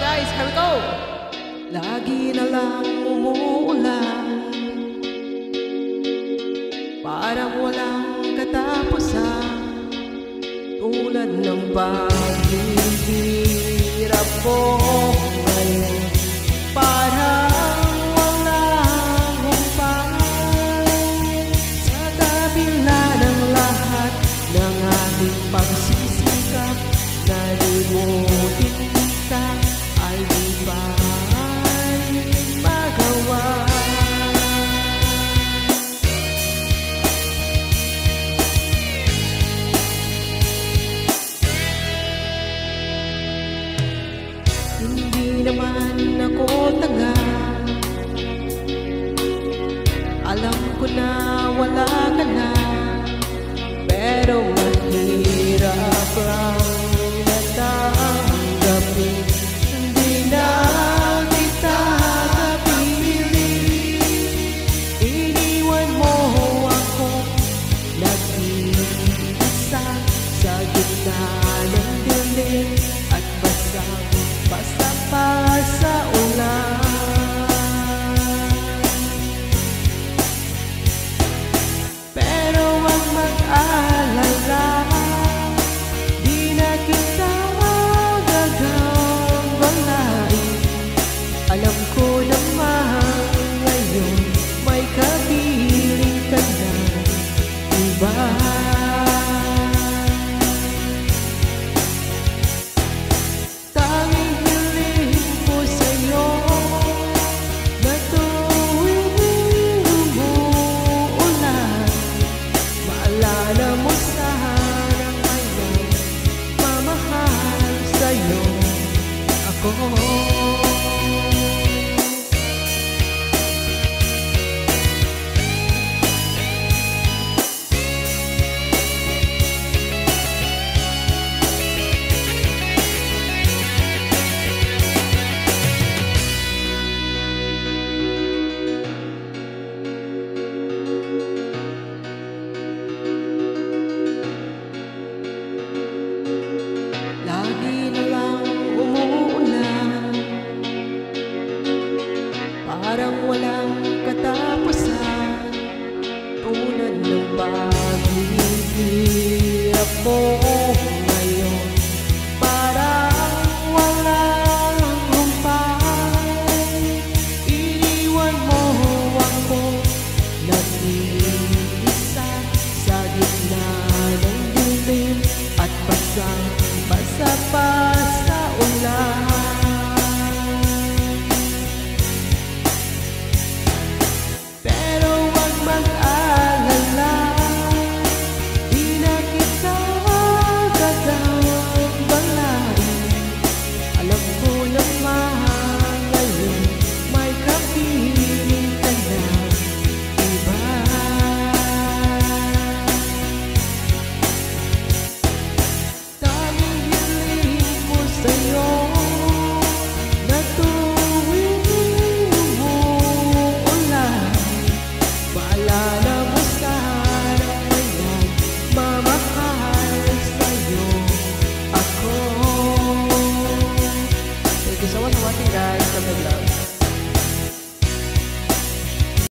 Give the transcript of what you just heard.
guys, here we go! Lagi na lang umuulan, parang walang katapusan, tulad ng paghihirap ko ngayon. Parang walang humpay, sa kabila ng lahat ng ating pagsisikap, nalimutin kita ay di ba'y magawa. Hindi naman ako tanga, alam ko na wala ka na, pero mahirap ang natanggapin. Hindi na kita kapiling, iniwan mo ako nag-iisa sa gitna ng dilim at basa pa sa ulan. Pero wag mag-alala, di na kita gagambalain. Alam ko naman ngayon may kapiling ka na iba. Oh